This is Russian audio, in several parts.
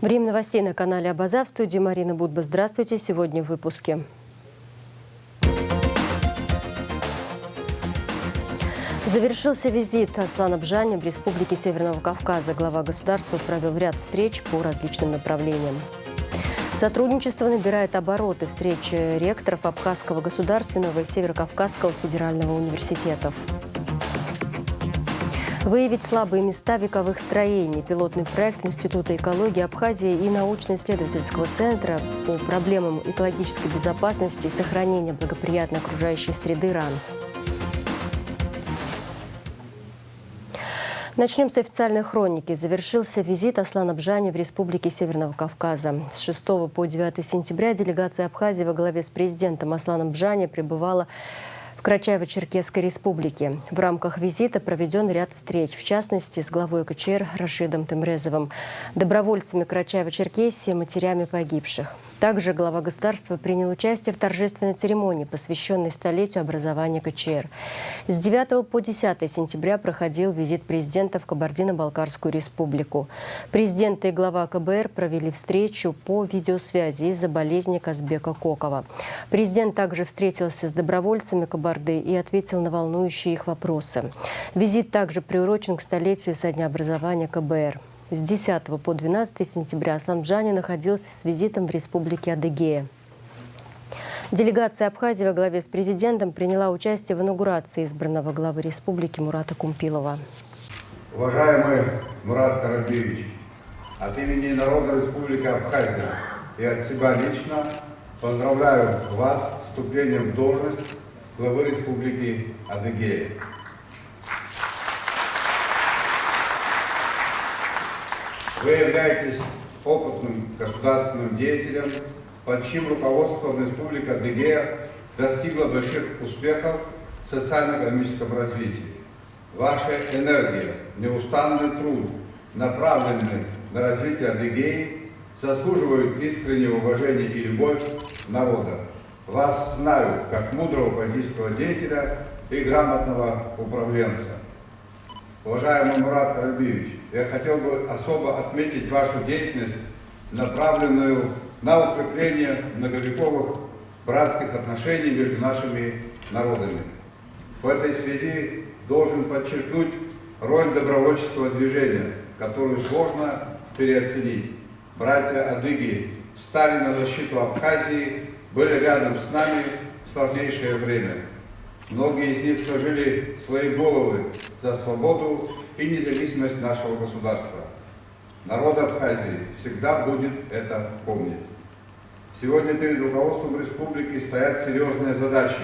Время новостей на канале Абаза. В студии Марина Будба. Здравствуйте. Сегодня в выпуске. Завершился визит Аслана Бжани в Республике Северного Кавказа. Глава государства провел ряд встреч по различным направлениям. Сотрудничество набирает обороты. Встречи ректоров Абхазского государственного и Северокавказского федерального университетов. Выявить слабые места вековых строений. Пилотный проект Института экологии Абхазии и научно-исследовательского центра по проблемам экологической безопасности и сохранения благоприятной окружающей среды РАН. Начнем с официальной хроники. Завершился визит Аслана Бжани в Республике Северного Кавказа. С 6 по 9 сентября делегация Абхазии во главе с президентом Асланом Бжани пребывала в Карачаево-Черкесской республике. В рамках визита проведен ряд встреч, в частности, с главой КЧР Рашидом Темрезовым, добровольцами Карачаево-Черкесии, матерями погибших. Также глава государства принял участие в торжественной церемонии, посвященной столетию образования КЧР. С 9 по 10 сентября проходил визит президента в Кабардино-Балкарскую республику. Президент и глава КБР провели встречу по видеосвязи из-за болезни Казбека Кокова. Президент также встретился с добровольцами Кабарды и ответил на волнующие их вопросы. Визит также приурочен к столетию со дня образования КБР. С 10 по 12 сентября Аслан Бжани находился с визитом в Республике Адыгея. Делегация Абхазии во главе с президентом приняла участие в инаугурации избранного главы республики Мурата Кумпилова. Уважаемый Мурат Карабиевич, от имени народа Республики Абхазия и от себя лично поздравляю вас с вступлением в должность главы Республики Адыгея. Вы являетесь опытным государственным деятелем, под чьим руководством Республика Адыгея достигла больших успехов в социально-экономическом развитии. Ваша энергия, неустанный труд, направленный на развитие Адыгеи, заслуживают искреннего уважения и любовь народа. Вас знаю как мудрого политического деятеля и грамотного управленца. Уважаемый Мурат Карабиевич, я хотел бы особо отметить вашу деятельность, направленную на укрепление многовековых братских отношений между нашими народами. В этой связи должен подчеркнуть роль добровольческого движения, которую сложно переоценить. Братья адыги встали на защиту Абхазии, были рядом с нами в сложнейшее время. Многие из них сложили свои головы за свободу и независимость нашего государства. Народ Абхазии всегда будет это помнить. Сегодня перед руководством республики стоят серьезные задачи,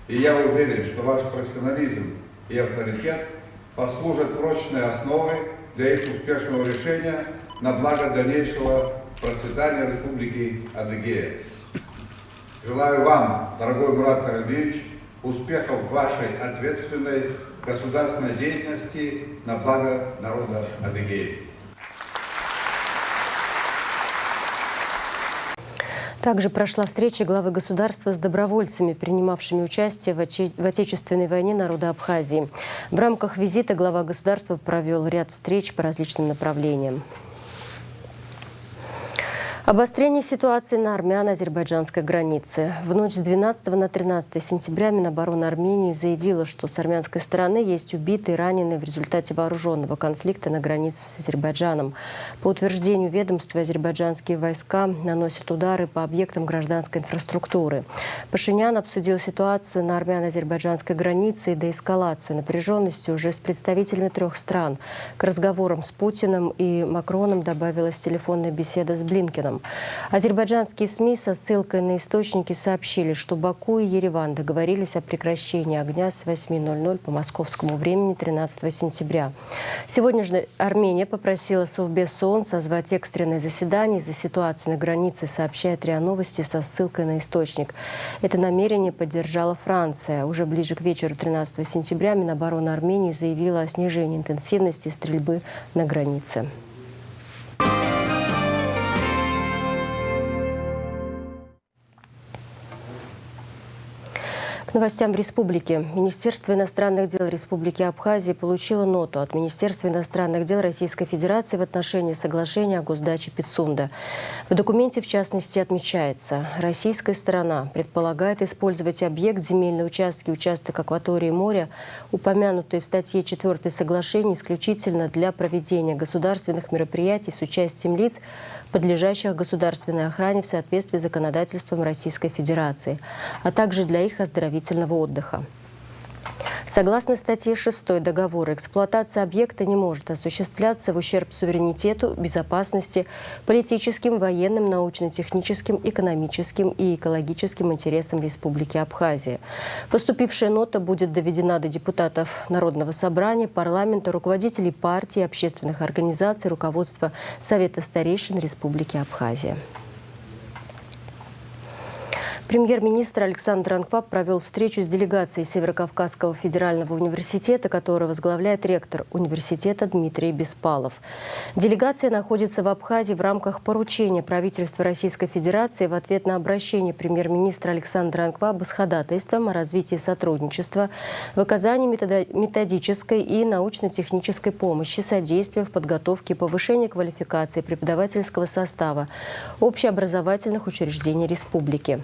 и я уверен, что ваш профессионализм и авторитет послужат прочной основой для их успешного решения на благо дальнейшего процветания Республики Адыгея. Желаю вам, дорогой Мурат Карабиевич, успехов в вашей ответственной государственной деятельности на благо народа Адыгеи. Также прошла встреча главы государства с добровольцами, принимавшими участие в Отечественной войне народа Абхазии. В рамках визита глава государства провел ряд встреч по различным направлениям. Обострение ситуации на армяно-азербайджанской границе. В ночь с 12 на 13 сентября Минобороны Армении заявила, что с армянской стороны есть убитые и раненые в результате вооруженного конфликта на границе с Азербайджаном. По утверждению ведомства, азербайджанские войска наносят удары по объектам гражданской инфраструктуры. Пашинян обсудил ситуацию на армяно-азербайджанской границе и деэскалацию напряженности уже с представителями 3 стран. К разговорам с Путиным и Макроном добавилась телефонная беседа с Блинкеном. Азербайджанские СМИ со ссылкой на источники сообщили, что Баку и Ереван договорились о прекращении огня с 8:00 по московскому времени 13 сентября. Сегодня же Армения попросила Совбез ООН созвать экстренное заседание из-за ситуации на границе, сообщает РИА Новости со ссылкой на источник. Это намерение поддержала Франция. Уже ближе к вечеру 13 сентября Минобороны Армении заявила о снижении интенсивности стрельбы на границе. К новостям республики. Министерство иностранных дел Республики Абхазия получило ноту от Министерства иностранных дел Российской Федерации в отношении соглашения о госдаче Пицунда. В документе, в частности, отмечается, российская сторона предполагает использовать объект земельные участок акватории моря, упомянутые в статье 4 соглашения, исключительно для проведения государственных мероприятий с участием лиц, подлежащих государственной охране в соответствии с законодательством Российской Федерации, а также для их оздоровительного отдыха. Согласно статье 6 договора, эксплуатация объекта не может осуществляться в ущерб суверенитету, безопасности, политическим, военным, научно-техническим, экономическим и экологическим интересам Республики Абхазия. Поступившая нота будет доведена до депутатов Народного собрания, парламента, руководителей партий, общественных организаций, руководства Совета старейшин Республики Абхазия. Премьер-министр Александр Ангваб провел встречу с делегацией Северокавказского федерального университета, которую возглавляет ректор университета Дмитрий Беспалов. Делегация находится в Абхазии в рамках поручения правительства Российской Федерации в ответ на обращение премьер-министра Александра Ангваба с ходатайством о развитии сотрудничества, в оказании методической и научно-технической помощи, содействия в подготовке и повышении квалификации преподавательского состава общеобразовательных учреждений республики.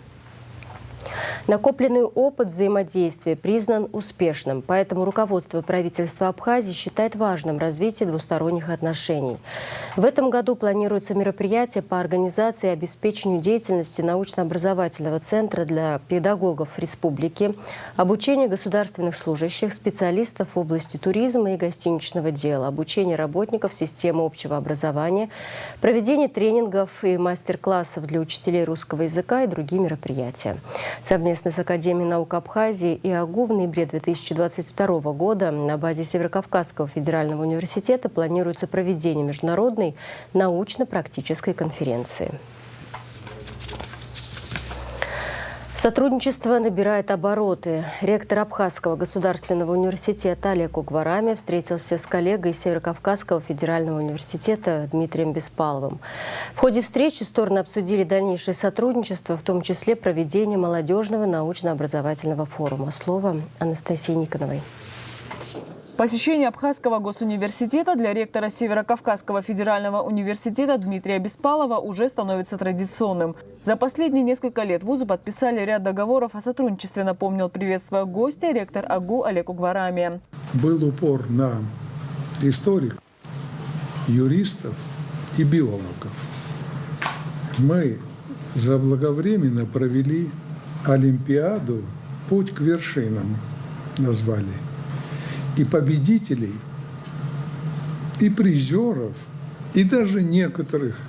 Накопленный опыт взаимодействия признан успешным, поэтому руководство правительства Абхазии считает важным развитие двусторонних отношений. В этом году планируются мероприятия по организации и обеспечению деятельности научно-образовательного центра для педагогов республики, обучение государственных служащих, специалистов в области туризма и гостиничного дела, обучение работников системы общего образования, проведение тренингов и мастер-классов для учителей русского языка и другие мероприятия. Совместно с Академией наук Абхазии и АГУ в ноябре 2022 года на базе Северокавказского федерального университета планируется проведение международной научно-практической конференции. Сотрудничество набирает обороты. Ректор Абхазского государственного университета Олег Угварами встретился с коллегой Северокавказского федерального университета Дмитрием Беспаловым. В ходе встречи стороны обсудили дальнейшее сотрудничество, в том числе проведение молодежного научно-образовательного форума. Слово Анастасии Никоновой. Посещение Абхазского госуниверситета для ректора Северокавказского федерального университета Дмитрия Беспалова уже становится традиционным. За последние несколько лет вузы подписали ряд договоров о сотрудничестве, напомнил, приветствуя гостя, ректор АГУ Олег Угварами. Был упор на историков, юристов и биологов. Мы заблаговременно провели Олимпиаду «Путь к вершинам» назвали. И победителей, и призеров, и даже некоторых,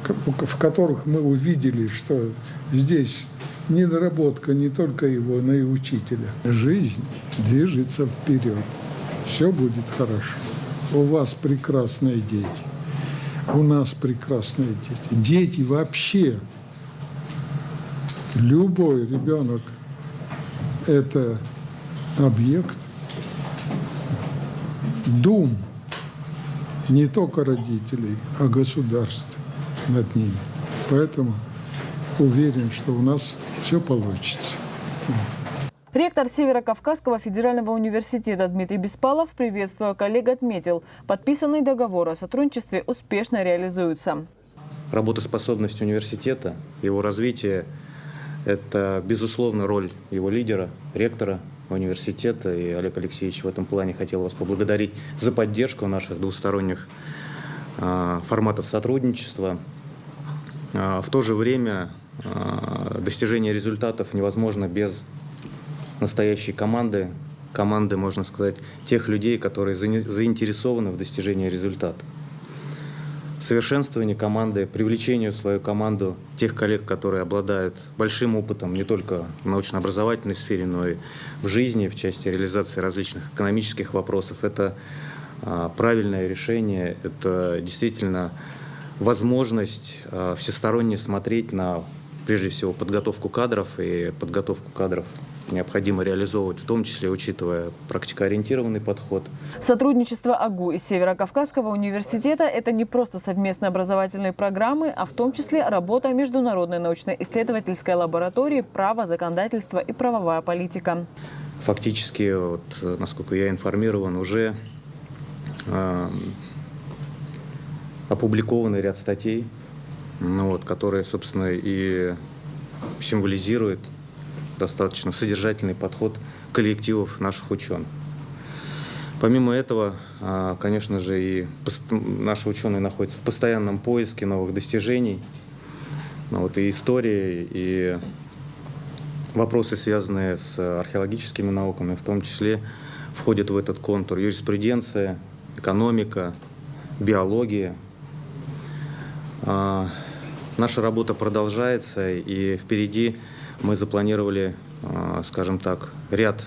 в которых мы увидели, что здесь недоработка не только его, но и учителя. Жизнь движется вперед. Все будет хорошо. У вас прекрасные дети. У нас прекрасные дети. Дети вообще. Любой ребенок – это объект, дум не только родителей, а государств над ними. Поэтому уверен, что у нас все получится. Ректор Северокавказского федерального университета Дмитрий Беспалов, приветствуя коллег, отметил, подписанный договор о сотрудничестве успешно реализуется. Работоспособность университета, его развитие – это, безусловно, роль его лидера, ректора университета. И, Олег Алексеевич, в этом плане хотел вас поблагодарить за поддержку наших двусторонних форматов сотрудничества. В то же время достижение результатов невозможно без настоящей команды, можно сказать, тех людей, которые заинтересованы в достижении результата. Совершенствование команды, привлечению в свою команду тех коллег, которые обладают большим опытом не только в научно-образовательной сфере, но и в жизни, в части реализации различных экономических вопросов. Это правильное решение, это действительно возможность всесторонне смотреть на, прежде всего, подготовку кадров и подготовку кадров необходимо реализовывать, в том числе учитывая практикоориентированный подход. Сотрудничество АГУ и Северо-Кавказского университета – это не просто совместные образовательные программы, а в том числе работа Международной научно-исследовательской лаборатории «Право, законодательство и правовая политика». Фактически, вот, насколько я информирован, уже опубликованы ряд статей, которые, собственно, и символизируют достаточно содержательный подход коллективов наших ученых. Помимо этого, конечно же, и наши ученые находятся в постоянном поиске новых достижений, и истории, и вопросы, связанные с археологическими науками, в том числе входят в этот контур юриспруденция, экономика, биология. Наша работа продолжается, и впереди мы запланировали, скажем так, ряд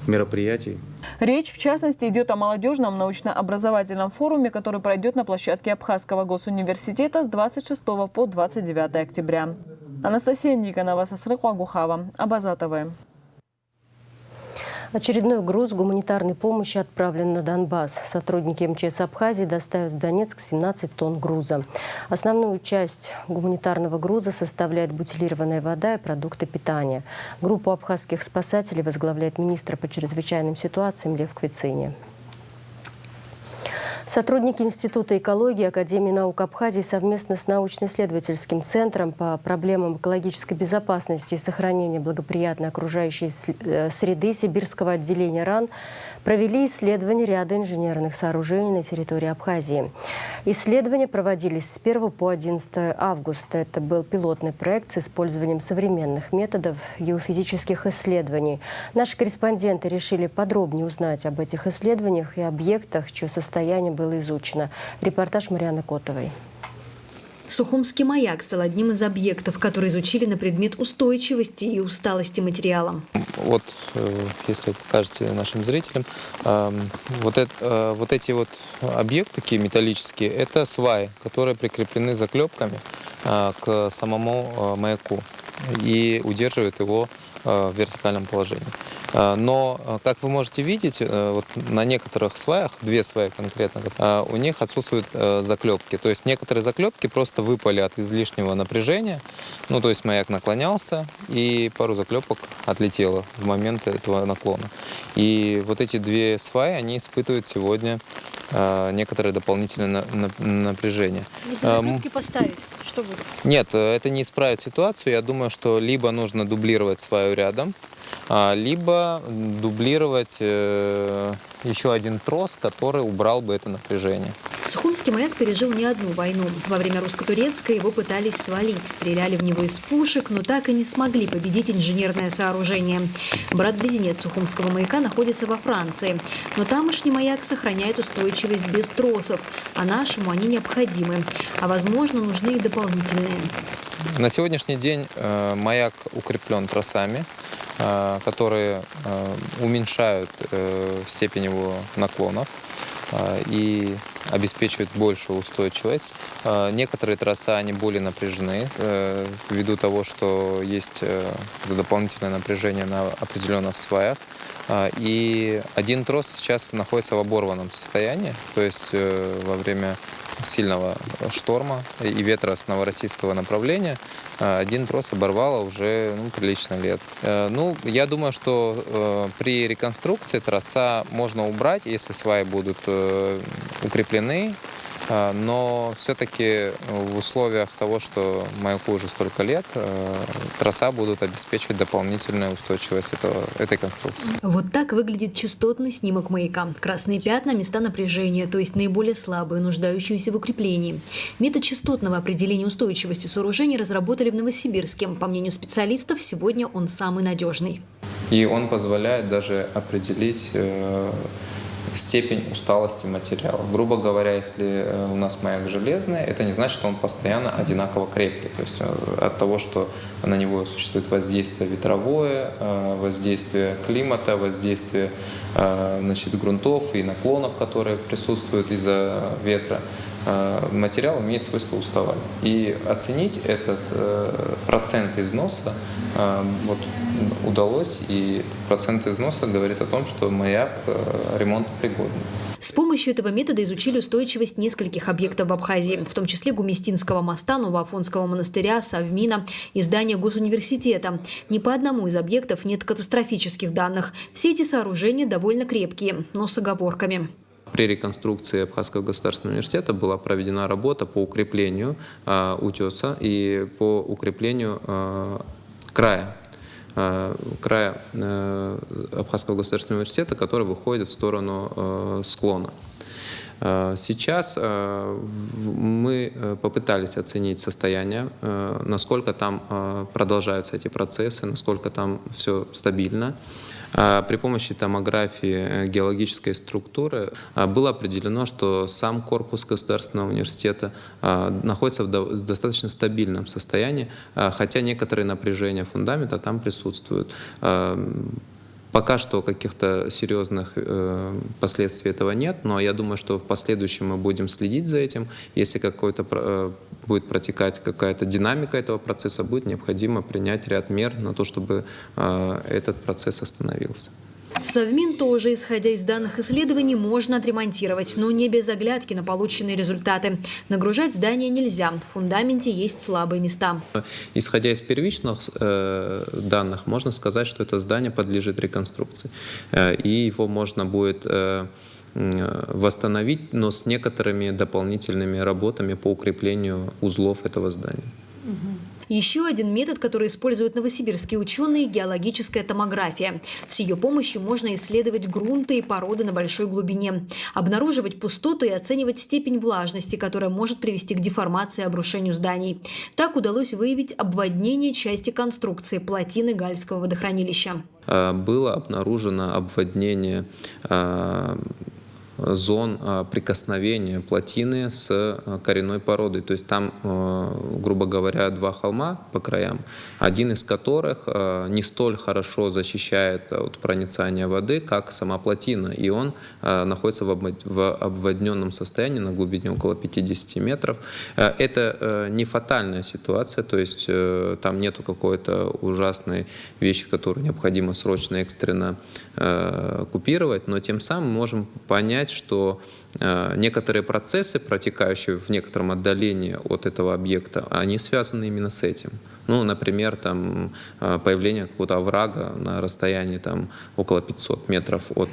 мероприятий. Речь, в частности, идет о молодежном научно-образовательном форуме, который пройдет на площадке Абхазского госуниверситета с 26 по 29 октября. Анастасия Никонова, Сасрык Агухава, Абаза ТВ. Очередной груз гуманитарной помощи отправлен на Донбасс. Сотрудники МЧС Абхазии доставят в Донецк 17 тонн груза. Основную часть гуманитарного груза составляет бутилированная вода и продукты питания. Группу абхазских спасателей возглавляет министр по чрезвычайным ситуациям Лев Квицыня. Сотрудники Института экологии Академии наук Абхазии совместно с научно-исследовательским центром по проблемам экологической безопасности и сохранения благоприятной окружающей среды Сибирского отделения РАН провели исследование ряда инженерных сооружений на территории Абхазии. Исследования проводились с 1 по 11 августа. Это был пилотный проект с использованием современных методов геофизических исследований. Наши корреспонденты решили подробнее узнать об этих исследованиях и объектах, чье состояние было изучено. Репортаж Марьяны Котовой. Сухумский маяк стал одним из объектов, которые изучили на предмет устойчивости и усталости материала. Вот, если вы покажете нашим зрителям, вот эти объекты такие металлические, это сваи, которые прикреплены заклепками к самому маяку и удерживают его в вертикальном положении. Но, как вы можете видеть, вот на некоторых сваях, 2 сваи конкретно, у них отсутствуют заклепки. То есть некоторые заклепки просто выпали от излишнего напряжения. То есть маяк наклонялся, и пару заклепок отлетело в момент этого наклона. И вот эти 2 сваи, они испытывают сегодня некоторое дополнительное напряжение. Если заклепки поставить, что будет? Нет, это не исправит ситуацию. Я думаю, что либо нужно дублировать сваю рядом, либо дублировать еще один трос, который убрал бы это напряжение. Сухумский маяк пережил не одну войну. Во время русско-турецкой его пытались свалить, стреляли в него из пушек, но так и не смогли победить инженерное сооружение. Брат-близнец Сухумского маяка находится во Франции. Но тамошний маяк сохраняет устойчивость без тросов, а нашему они необходимы. А возможно, нужны и дополнительные. На сегодняшний день маяк укреплен тросами, которые уменьшают степень его наклонов и обеспечивают большую устойчивость. Некоторые троса, они более напряжены, ввиду того, что есть дополнительное напряжение на определенных сваях. И один трос сейчас находится в оборванном состоянии, то есть во время сильного шторма и ветра с новороссийского направления один трос оборвало уже прилично лет. Я думаю, что при реконструкции троса можно убрать, если сваи будут укреплены, но все-таки в условиях того, что маяку уже столько лет, троса будут обеспечивать дополнительную устойчивость этой конструкции. Вот так выглядит частотный снимок маяка. Красные пятна – места напряжения, то есть наиболее слабые, нуждающиеся в укреплении. Метод частотного определения устойчивости сооружений разработали в Новосибирске. По мнению специалистов, сегодня он самый надежный. И он позволяет даже определить степень усталости материала. Грубо говоря, если у нас маяк железный, это не значит, что он постоянно одинаково крепкий. То есть от того, что на него существует воздействие ветровое, воздействие климата, воздействие грунтов и наклонов, которые присутствуют из-за ветра, материал имеет свойство уставать. И оценить этот процент износа вот, удалось, и процент износа говорит о том, что маяк ремонтопригодный. С помощью этого метода изучили устойчивость нескольких объектов в Абхазии, в том числе Гуместинского моста, Новоафонского монастыря, Совмина и здания Госуниверситета. Ни по одному из объектов нет катастрофических данных. Все эти сооружения довольно крепкие, но с оговорками. При реконструкции Абхазского государственного университета была проведена работа по укреплению утеса и по укреплению края Абхазского государственного университета, который выходит в сторону склона. Сейчас мы попытались оценить состояние, насколько там продолжаются эти процессы, насколько там все стабильно. При помощи томографии геологической структуры было определено, что сам корпус Государственного университета находится в достаточно стабильном состоянии, хотя некоторые напряжения фундамента там присутствуют. Пока что каких-то серьезных последствий этого нет, но я думаю, что в последующем мы будем следить за этим. Если будет протекать какая-то динамика этого процесса, будет необходимо принять ряд мер на то, чтобы этот процесс остановился. Совмин тоже, исходя из данных исследований, можно отремонтировать, но не без оглядки на полученные результаты. Нагружать здание нельзя, в фундаменте есть слабые места. Исходя из первичных данных, можно сказать, что это здание подлежит реконструкции. И его можно будет восстановить, но с некоторыми дополнительными работами по укреплению узлов этого здания. Еще один метод, который используют новосибирские ученые – геологическая томография. С ее помощью можно исследовать грунты и породы на большой глубине, обнаруживать пустоты и оценивать степень влажности, которая может привести к деформации и обрушению зданий. Так удалось выявить обводнение части конструкции плотины Гальского водохранилища. Было обнаружено обводнение зон прикосновения плотины с коренной породой. То есть там, грубо говоря, два холма по краям, один из которых не столь хорошо защищает от проницания воды, как сама плотина. И он находится в обводненном состоянии на глубине около 50 метров. Это не фатальная ситуация, то есть там нету какой-то ужасной вещи, которую необходимо срочно, экстренно купировать, но тем самым мы можем понять, что некоторые процессы, протекающие в некотором отдалении от этого объекта, они связаны именно с этим. Ну, например, там, появление какого-то оврага на расстоянии там, около 500 метров от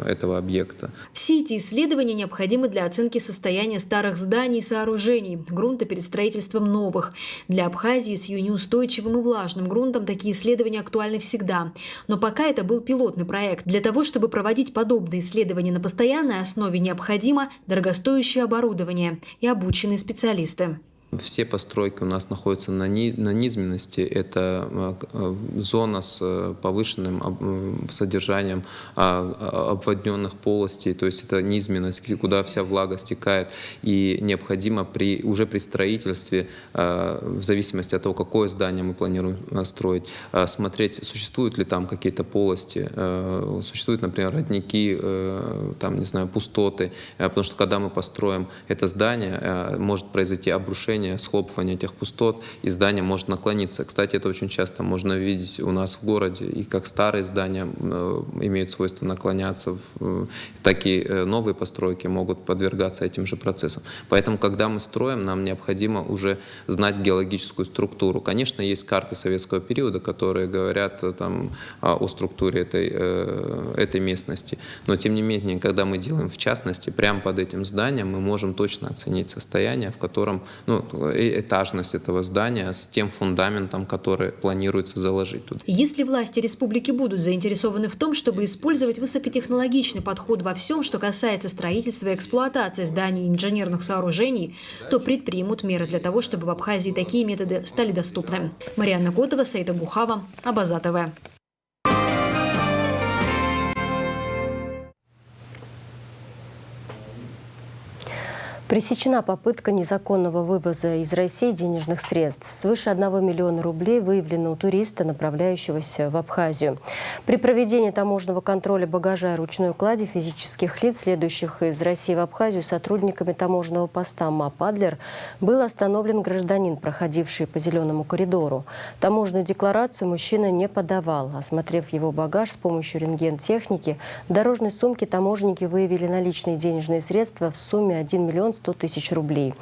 этого объекта. Все эти исследования необходимы для оценки состояния старых зданий и сооружений, грунта перед строительством новых. Для Абхазии с ее неустойчивым и влажным грунтом такие исследования актуальны всегда. Но пока это был пилотный проект. Для того, чтобы проводить подобные исследования на постоянной основе, необходимо дорогостоящее оборудование и обученные специалисты. Все постройки у нас находятся на низменности. Это зона с повышенным содержанием обводненных полостей, то есть это низменность, куда вся влага стекает. И необходимо уже при строительстве, в зависимости от того, какое здание мы планируем строить, смотреть, существуют ли там какие-то полости, существуют, например, родники, там, не знаю, пустоты. Потому что когда мы построим это здание, может произойти обрушение, схлопывание этих пустот, и здание может наклониться. Кстати, это очень часто можно видеть у нас в городе, и как старые здания имеют свойство наклоняться, так и новые постройки могут подвергаться этим же процессам. Поэтому, когда мы строим, нам необходимо уже знать геологическую структуру. Конечно, есть карты советского периода, которые говорят там, о структуре этой местности, но тем не менее, когда мы делаем в частности, прямо под этим зданием, мы можем точно оценить состояние, в котором, этажность этого здания с тем фундаментом, который планируется заложить туда. Если власти республики будут заинтересованы в том, чтобы использовать высокотехнологичный подход во всем, что касается строительства и эксплуатации зданий и инженерных сооружений, то предпримут меры для того, чтобы в Абхазии такие методы стали доступны. Марьяна Котова, Саида Гухава, Абаза ТВ. Пресечена попытка незаконного вывоза из России денежных средств. Свыше 1 миллиона рублей выявлено у туриста, направляющегося в Абхазию. При проведении таможенного контроля багажа и ручной клади физических лиц, следующих из России в Абхазию, сотрудниками таможенного поста МАП «Адлер», был остановлен гражданин, проходивший по зеленому коридору. Таможенную декларацию мужчина не подавал. Осмотрев его багаж с помощью рентген-техники, в дорожной сумке таможенники выявили наличные денежные средства в сумме 1 миллион 100 тысяч рублей.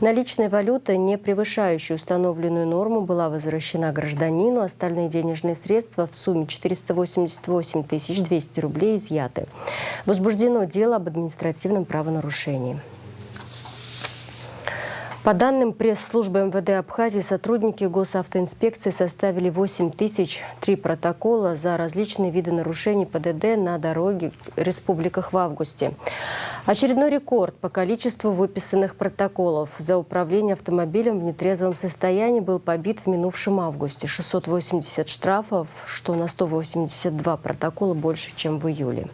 Наличная валюта, не превышающая установленную норму, была возвращена гражданину. Остальные денежные средства в сумме 488 200 рублей изъяты. Возбуждено дело об административном правонарушении. По данным пресс-службы МВД Абхазии, сотрудники госавтоинспекции составили 8003 протокола за различные виды нарушений ПДД на дороге в республиках в августе. Очередной рекорд по количеству выписанных протоколов за управление автомобилем в нетрезвом состоянии был побит в минувшем августе. 680 штрафов, что на 182 протокола больше, чем в июле.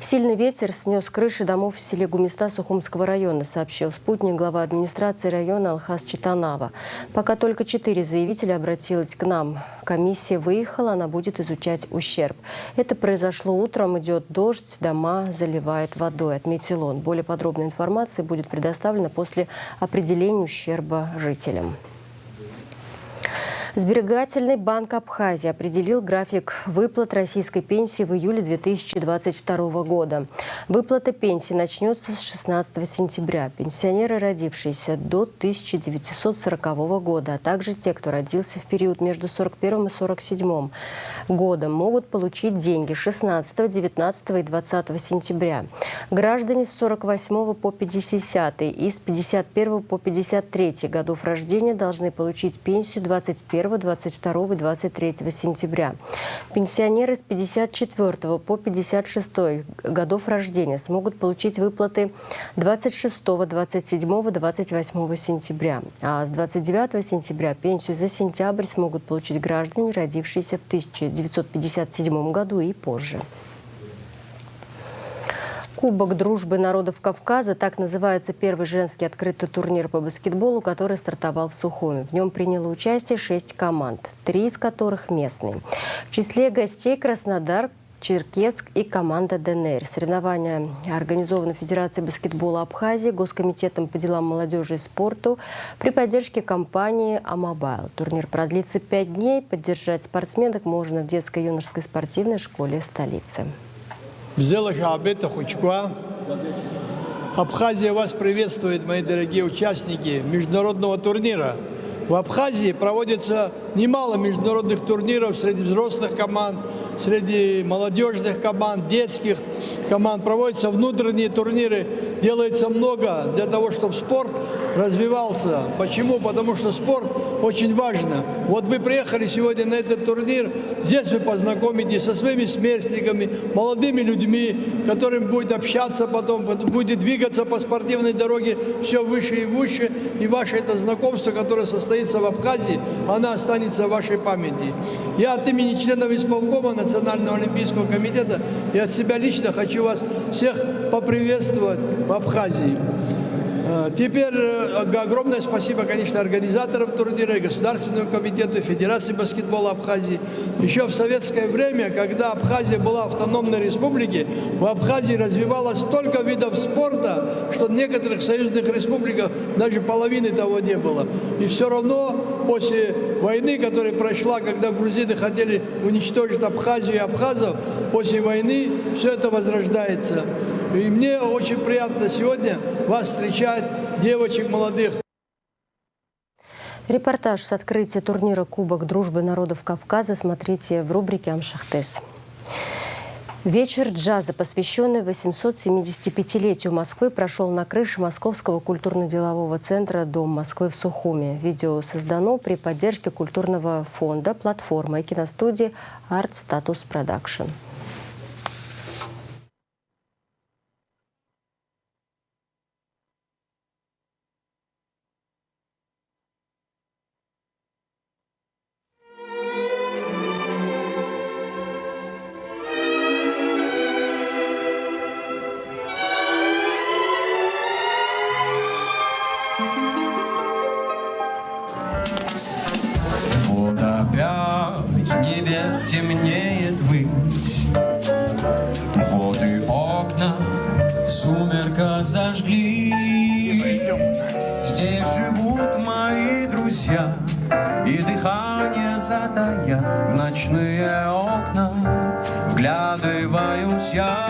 Сильный ветер снес крыши домов в селе Гумиста Сухумского района, сообщил спутник глава администрации района Алхаз Читанава. Пока только 4 заявителя обратилось к нам. Комиссия выехала, она будет изучать ущерб. Это произошло утром, идет дождь, дома заливает водой, отметил он. Более подробная информация будет предоставлена после определения ущерба жителям. Сберегательный банк Абхазии определил график выплат российской пенсии в июле 2022 года. Выплата пенсии начнется с 16 сентября. Пенсионеры, родившиеся до 1940 года, а также те, кто родился в период между 41 и 47 годом, могут получить деньги 16, 19 и 20 сентября. Граждане с 48 по 50 и с 51 по 53 годов рождения должны получить пенсию 21, 22 и 23 сентября. Пенсионеры с 54 по 56 годов рождения смогут получить выплаты 26, 27, 28 сентября. А с 29 сентября пенсию за сентябрь смогут получить граждане, родившиеся в 1957 году и позже. Кубок дружбы народов Кавказа – так называется первый женский открытый турнир по баскетболу, который стартовал в Сухуми. В нем приняло участие 6 команд, 3 из которых местные. В числе гостей Краснодар, Черкесск и команда ДНР. Соревнования организованы Федерацией баскетбола Абхазии, Госкомитетом по делам молодежи и спорту при поддержке компании «Амобайл». Турнир продлится 5 дней. Поддержать спортсменок можно в детско-юношеской спортивной школе столицы. Абхазия вас приветствует, мои дорогие участники международного турнира. В Абхазии проводится немало международных турниров среди взрослых команд, среди молодежных команд, детских команд. Проводятся внутренние турниры, делается много для того, чтобы спорт развивался. Почему? Потому что спорт очень важно. Вот вы приехали сегодня на этот турнир, здесь вы познакомитесь со своими сверстниками, молодыми людьми, которым будет общаться потом, будет двигаться по спортивной дороге все выше и выше. И ваше это знакомство, которое состоится в Абхазии, оно останется в вашей памяти. Я от имени членов исполкома Национального олимпийского комитета и от себя лично хочу вас всех поприветствовать в Абхазии. Теперь огромное спасибо, конечно, организаторам турнира, Государственному комитету, Федерации баскетбола Абхазии. Еще в советское время, когда Абхазия была автономной республикой, в Абхазии развивалось столько видов спорта, что в некоторых союзных республиках даже половины того не было. И все равно после войны, которая прошла, когда грузины хотели уничтожить Абхазию и абхазов, после войны все это возрождается. И мне очень приятно сегодня вас встречать, девочек молодых. Репортаж с открытия турнира «Кубок дружбы народов Кавказа» смотрите в рубрике «Амшахтес». Вечер джаза, посвященный 875-летию Москвы, прошел на крыше Московского культурно-делового центра «Дом Москвы» в Сухуми. Видео создано при поддержке культурного фонда, платформы и киностудии Art Status Production. стемнеет высь. Вот и окна сумерка зажгли. Здесь живут мои друзья, и дыхание затая. В ночные окна вглядываюсь я.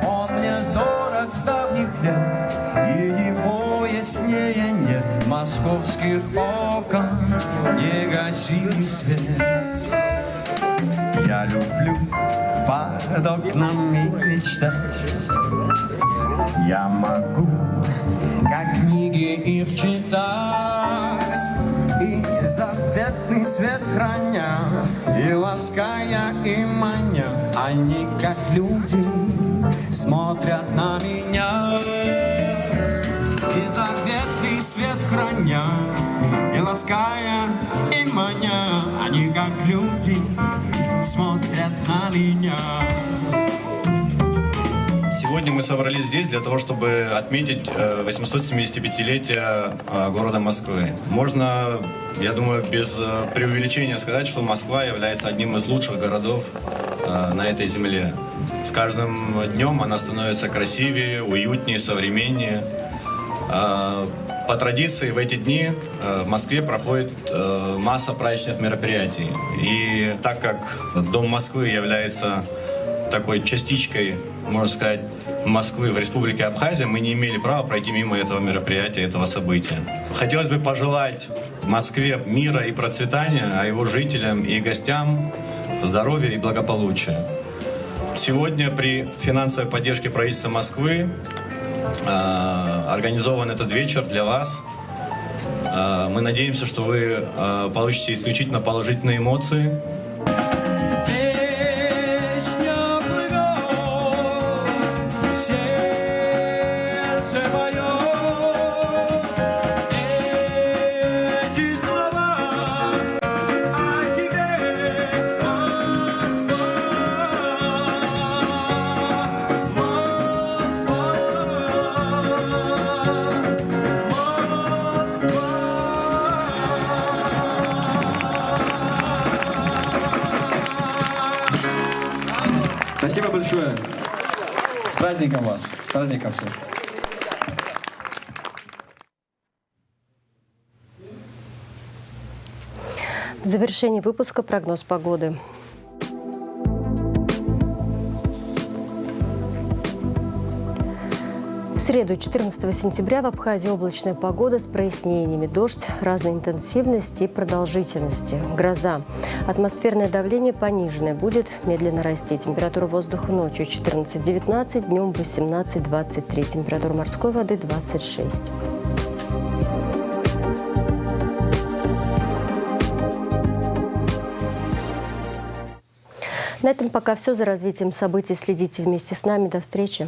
Он мне дорог с давних лет, и его яснее нет. Московских окон не гаси свет. Я люблю под окнами мечтать. Я могу, как книги, их читать, и заветный свет храня, и лаская, и маня. Они, как люди, смотрят на меня. И заветный свет храня, и лаская, и маня. Они, как люди, смотрят на меня. Сегодня мы собрались здесь для того, чтобы отметить 875-летие города Москвы. Можно, я думаю, без преувеличения сказать, что Москва является одним из лучших городов на этой земле. С каждым днем она становится красивее, уютнее, современнее. По традиции в эти дни в Москве проходит масса праздничных мероприятий. И так как Дом Москвы является такой частичкой, можно сказать, Москвы в Республике Абхазия, мы не имели права пройти мимо этого мероприятия, этого события. Хотелось бы пожелать Москве мира и процветания, а его жителям и гостям здоровья и благополучия. Сегодня при финансовой поддержке правительства Москвы организован этот вечер для вас. Мы надеемся, что вы получите исключительно положительные эмоции. Спасибо большое. С праздником вас. С праздником всех. В завершении выпуска прогноз погоды. В среду, 14 сентября, в Абхазии облачная погода с прояснениями. Дождь разной интенсивности и продолжительности. Гроза. Атмосферное давление пониженное. Будет медленно расти. Температура воздуха ночью 14-19, днем 18-23. Температура морской воды 26. На этом пока все. За развитием событий следите вместе с нами. До встречи.